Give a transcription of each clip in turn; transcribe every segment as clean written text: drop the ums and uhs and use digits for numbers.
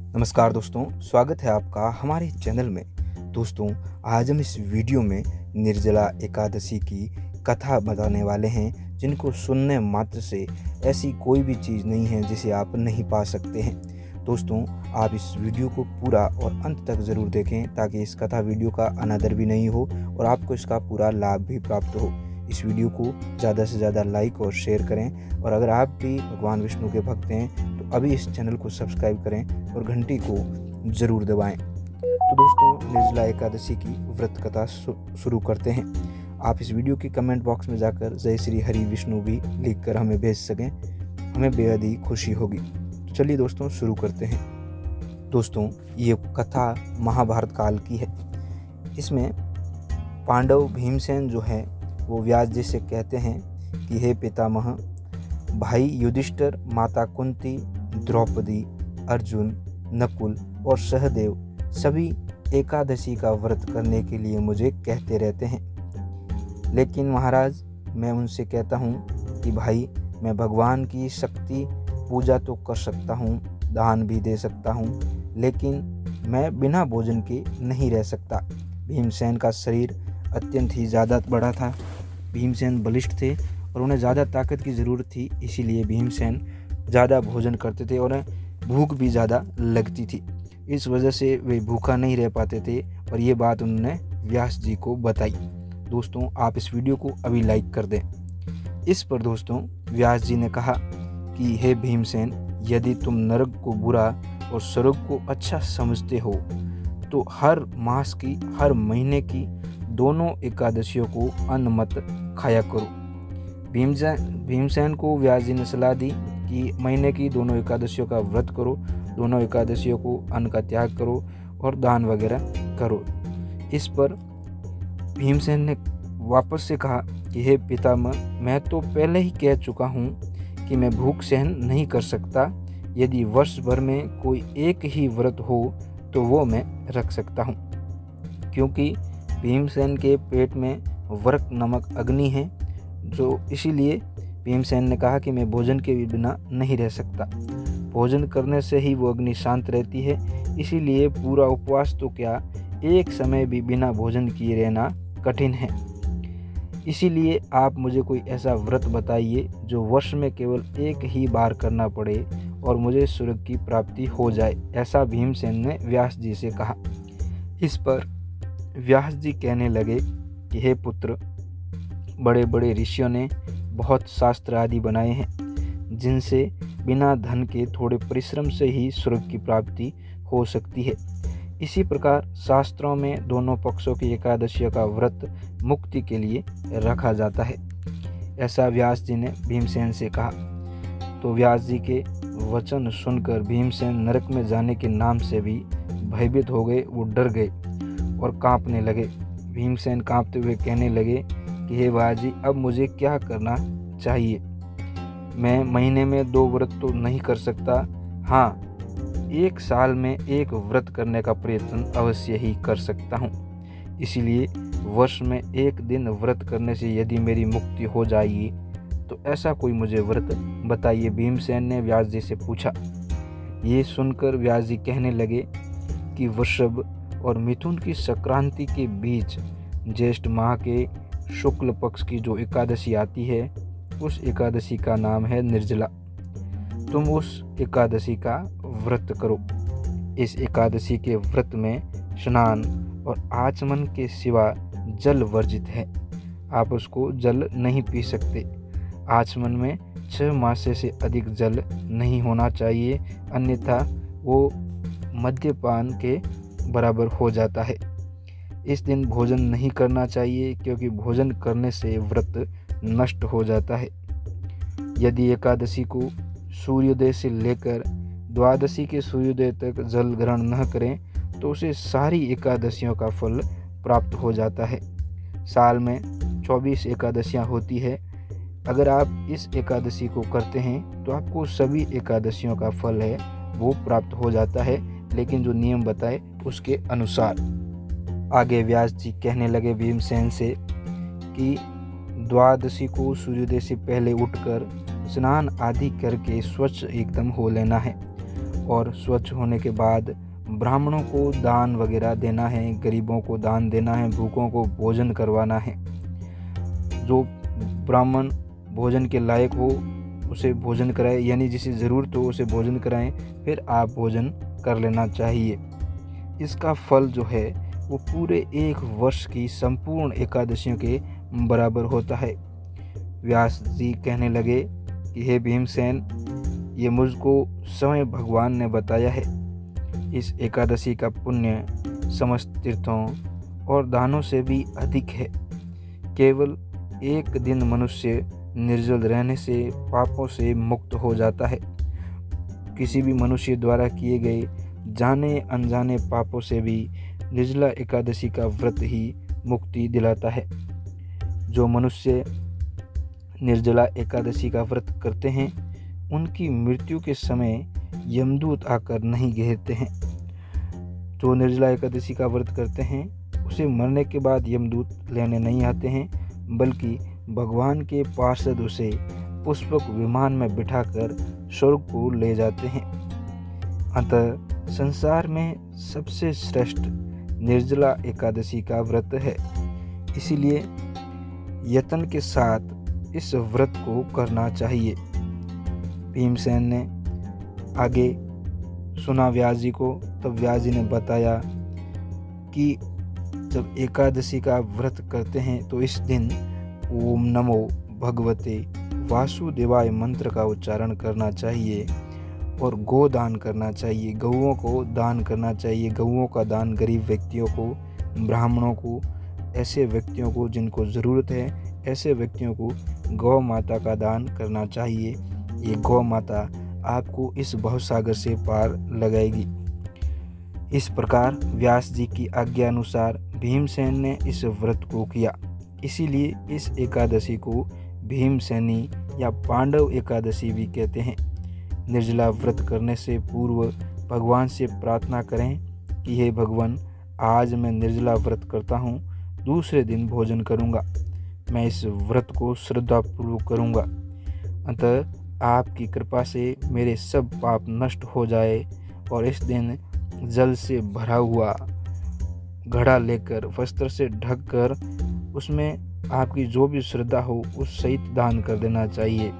नमस्कार दोस्तों, स्वागत है आपका हमारे चैनल में। दोस्तों, आज हम इस वीडियो में निर्जला एकादशी की कथा बताने वाले हैं, जिनको सुनने मात्र से ऐसी कोई भी चीज़ नहीं है जिसे आप नहीं पा सकते हैं। दोस्तों, आप इस वीडियो को पूरा और अंत तक ज़रूर देखें ताकि इस कथा वीडियो का अनादर भी नहीं हो और आपको इसका पूरा लाभ भी प्राप्त हो। इस वीडियो को ज़्यादा से ज़्यादा लाइक और शेयर करें और अगर आप भी भगवान विष्णु के भक्त हैं तो अभी इस चैनल को सब्सक्राइब करें और घंटी को ज़रूर दबाएं। तो दोस्तों, निर्जला एकादशी की व्रत कथा शुरू करते हैं। आप इस वीडियो के कमेंट बॉक्स में जाकर जय श्री हरि विष्णु भी लिख कर हमें भेज सकें, हमें बेहद ही खुशी होगी। तो चलिए दोस्तों, शुरू करते हैं। दोस्तों, ये कथा महाभारत काल की है। इसमें पांडव भीमसेन जो है वो व्यास जी से कहते हैं कि हे पितामह, भाई युधिष्ठिर, माता कुंती, द्रौपदी, अर्जुन, नकुल और सहदेव सभी एकादशी का व्रत करने के लिए मुझे कहते रहते हैं। लेकिन महाराज, मैं उनसे कहता हूँ कि भाई, मैं भगवान की शक्ति पूजा तो कर सकता हूँ, दान भी दे सकता हूँ, लेकिन मैं बिना भोजन के नहीं रह सकता। भीमसेन का शरीर अत्यंत ही ज़्यादा बड़ा था। भीमसेन बलिष्ठ थे और उन्हें ज़्यादा ताकत की ज़रूरत थी, इसीलिए भीमसेन ज़्यादा भोजन करते थे और उन्हें भूख भी ज़्यादा लगती थी। इस वजह से वे भूखा नहीं रह पाते थे और ये बात उन्होंने व्यास जी को बताई। दोस्तों, आप इस वीडियो को अभी लाइक कर दें। इस पर दोस्तों व्यास जी ने कहा कि हे भीमसेन, यदि तुम नरक को बुरा और स्वर्ग को अच्छा समझते हो तो हर मास की, हर महीने की दोनों एकादशियों को अन्न मत खाया करो। भीमसेन को व्यास जी ने सलाह दी कि महीने की दोनों एकादशियों का व्रत करो, दोनों एकादशियों को अन्न का त्याग करो और दान वगैरह करो। इस पर भीमसेन ने वापस से कहा कि हे पितामह, मैं तो पहले ही कह चुका हूँ कि मैं भूख सहन नहीं कर सकता। यदि वर्ष भर में कोई एक ही व्रत हो तो वो मैं रख सकता हूँ, क्योंकि भीमसेन के पेट में वर्क नामक अग्नि है, जो इसीलिए भीमसेन ने कहा कि मैं भोजन के बिना नहीं रह सकता। भोजन करने से ही वो अग्नि शांत रहती है, इसीलिए पूरा उपवास तो क्या, एक समय भी बिना भोजन किए रहना कठिन है। इसीलिए आप मुझे कोई ऐसा व्रत बताइए जो वर्ष में केवल एक ही बार करना पड़े और मुझे स्वर्ग की प्राप्ति हो जाए। ऐसा भीमसेन ने व्यास जी से कहा। इस पर व्यास जी कहने लगे कि हे पुत्र, बड़े बड़े ऋषियों ने बहुत शास्त्र आदि बनाए हैं, जिनसे बिना धन के थोड़े परिश्रम से ही स्वर्ग की प्राप्ति हो सकती है। इसी प्रकार शास्त्रों में दोनों पक्षों की एकादशियों का व्रत मुक्ति के लिए रखा जाता है। ऐसा व्यास जी ने भीमसेन से कहा। तो व्यास जी के वचन सुनकर भीमसेन नरक में जाने के नाम से भी भयभीत हो गए। वो डर गए और कांपने लगे। भीमसेन कांपते हुए कहने लगे कि हे व्यास जी, अब मुझे क्या करना चाहिए? मैं महीने में 2 व्रत तो नहीं कर सकता, हाँ, 1 साल में 1 व्रत करने का प्रयत्न अवश्य ही कर सकता हूँ। इसीलिए वर्ष में 1 दिन व्रत करने से यदि मेरी मुक्ति हो जाएगी तो ऐसा कोई मुझे व्रत बताइए। भीमसेन ने व्यास जी से पूछा। ये सुनकर व्यास जी कहने लगे कि वृषभ और मिथुन की संक्रांति के बीच ज्येष्ठ माह के शुक्ल पक्ष की जो एकादशी आती है, उस एकादशी का नाम है निर्जला। तुम उस एकादशी का व्रत करो। इस एकादशी के व्रत में स्नान और आचमन के सिवा जल वर्जित है। आप उसको जल नहीं पी सकते। आचमन में 6 मासे से अधिक जल नहीं होना चाहिए, अन्यथा वो मद्यपान के बराबर हो जाता है। इस दिन भोजन नहीं करना चाहिए, क्योंकि भोजन करने से व्रत नष्ट हो जाता है। यदि एकादशी को सूर्योदय से लेकर द्वादशी के सूर्योदय तक जल ग्रहण न करें तो उसे सारी एकादशियों का फल प्राप्त हो जाता है। साल में 24 एकादशियाँ होती है। अगर आप इस एकादशी को करते हैं तो आपको सभी एकादशियों का फल है वो प्राप्त हो जाता है, लेकिन जो नियम बताए उसके अनुसार। आगे व्यास जी कहने लगे भीमसेन से कि द्वादशी को सूर्योदय से पहले उठकर स्नान आदि करके स्वच्छ एकदम हो लेना है और स्वच्छ होने के बाद ब्राह्मणों को दान वगैरह देना है, गरीबों को दान देना है, भूखों को भोजन करवाना है। जो ब्राह्मण भोजन के लायक हो उसे भोजन कराएं, यानी जिसे ज़रूरत हो उसे भोजन कराएं, फिर आप भोजन कर लेना चाहिए। इसका फल जो है वो पूरे 1 वर्ष की संपूर्ण एकादशियों के बराबर होता है। व्यास जी कहने लगे कि हे भीमसेन, ये मुझको स्वयं भगवान ने बताया है। इस एकादशी का पुण्य समस्त तीर्थों और दानों से भी अधिक है। केवल एक दिन मनुष्य निर्जल रहने से पापों से मुक्त हो जाता है। किसी भी मनुष्य द्वारा किए गए जाने अनजाने पापों से भी निर्जला एकादशी का व्रत ही मुक्ति दिलाता है। जो मनुष्य निर्जला एकादशी का व्रत करते हैं उनकी मृत्यु के समय यमदूत आकर नहीं घेरते हैं। जो निर्जला एकादशी का व्रत करते हैं उसे मरने के बाद यमदूत लेने नहीं आते हैं, बल्कि भगवान के पार्षद उसे पुष्पक विमान में बिठाकर स्वर्ग को ले जाते हैं। अतः संसार में सबसे श्रेष्ठ निर्जला एकादशी का व्रत है। इसीलिए यत्न के साथ इस व्रत को करना चाहिए। भीमसेन ने आगे सुना व्यास जी को, तब व्यास जी ने बताया कि जब एकादशी का व्रत करते हैं तो इस दिन ओम नमो भगवते वासुदेवाय मंत्र का उच्चारण करना चाहिए और गोदान करना चाहिए। गौओं को दान करना चाहिए। गौओं का दान गरीब व्यक्तियों को, ब्राह्मणों को, ऐसे व्यक्तियों को जिनको ज़रूरत है, ऐसे व्यक्तियों को गौ माता का दान करना चाहिए। ये गौ माता आपको इस भवसागर से पार लगाएगी। इस प्रकार व्यास जी की आज्ञा अनुसार भीमसेन ने इस व्रत को किया। इसीलिए इस एकादशी को भीमसेनी या पांडव एकादशी भी कहते हैं। निर्जला व्रत करने से पूर्व भगवान से प्रार्थना करें कि हे भगवान, आज मैं निर्जला व्रत करता हूँ, दूसरे दिन भोजन करूँगा। मैं इस व्रत को श्रद्धापूर्वक करूँगा। अतः आपकी कृपा से मेरे सब पाप नष्ट हो जाए और इस दिन जल से भरा हुआ घड़ा लेकर वस्त्र से ढककर उसमें आपकी जो भी श्रद्धा हो उस सहित दान कर देना चाहिए।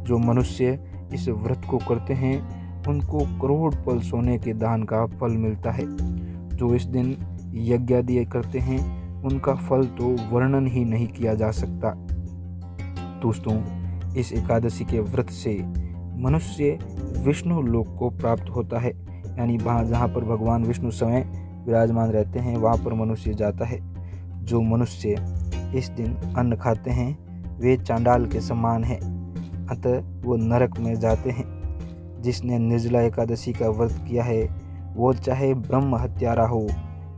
जो मनुष्य इस व्रत को करते हैं उनको करोड़ पल सोने के दान का फल मिलता है। जो इस दिन यज्ञादि करते हैं उनका फल तो वर्णन ही नहीं किया जा सकता। दोस्तों, इस एकादशी के व्रत से मनुष्य विष्णु लोक को प्राप्त होता है, यानी वहाँ जहाँ पर भगवान विष्णु स्वयं विराजमान रहते हैं वहाँ पर मनुष्य जाता है। जो मनुष्य इस दिन अन्न खाते हैं वे चांडाल के समान हैं, अतः वो नरक में जाते हैं। जिसने निर्जला एकादशी का व्रत किया है वो चाहे ब्रह्म हत्यारा हो,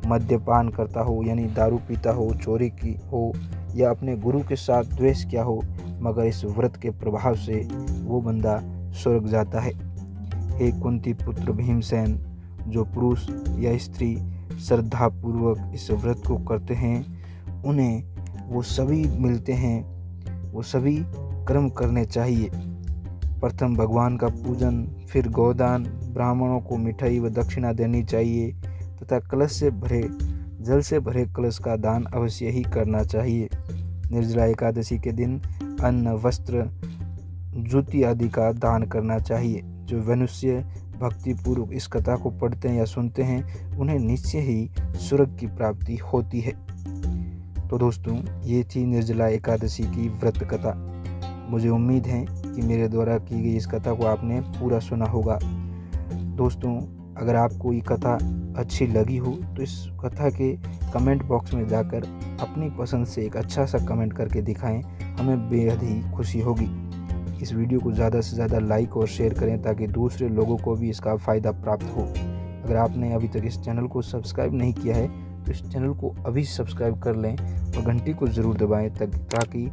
मद्यपान करता हो यानी दारू पीता हो, चोरी की हो या अपने गुरु के साथ द्वेष किया हो, मगर इस व्रत के प्रभाव से वो बंदा स्वर्ग जाता है। हे कुंती पुत्र भीमसेन, जो पुरुष या स्त्री श्रद्धापूर्वक इस व्रत को करते हैं उन्हें वो सभी मिलते हैं। वो सभी कर्म करने चाहिए। प्रथम भगवान का पूजन, फिर गोदान, ब्राह्मणों को मिठाई व दक्षिणा देनी चाहिए तथा कलश से भरे जल से भरे कलश का दान अवश्य ही करना चाहिए। निर्जला एकादशी के दिन अन्न, वस्त्र, जूती आदि का दान करना चाहिए। जो मनुष्य भक्तिपूर्वक इस कथा को पढ़ते हैं या सुनते हैं उन्हें निश्चय ही स्वर्ग की प्राप्ति होती है। तो दोस्तों, ये थी निर्जला एकादशी की व्रत कथा। मुझे उम्मीद है कि मेरे द्वारा की गई इस कथा को आपने पूरा सुना होगा। दोस्तों, अगर आपको ये कथा अच्छी लगी हो तो इस कथा के कमेंट बॉक्स में जाकर अपनी पसंद से एक अच्छा सा कमेंट करके दिखाएं, हमें बेहद ही खुशी होगी। इस वीडियो को ज़्यादा से ज़्यादा लाइक और शेयर करें ताकि दूसरे लोगों को भी इसका फ़ायदा प्राप्त हो। अगर आपने अभी तक इस चैनल को सब्सक्राइब नहीं किया है तो इस चैनल को अभी सब्सक्राइब कर लें और घंटी को ज़रूर दबाएं ताकि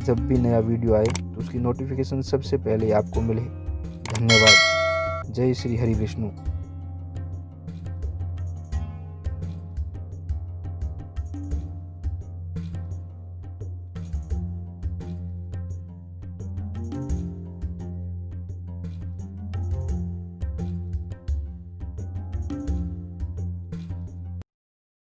जब भी नया वीडियो आए तो उसकी नोटिफिकेशन सबसे पहले आपको मिले। धन्यवाद। जय श्री हरि विष्णु।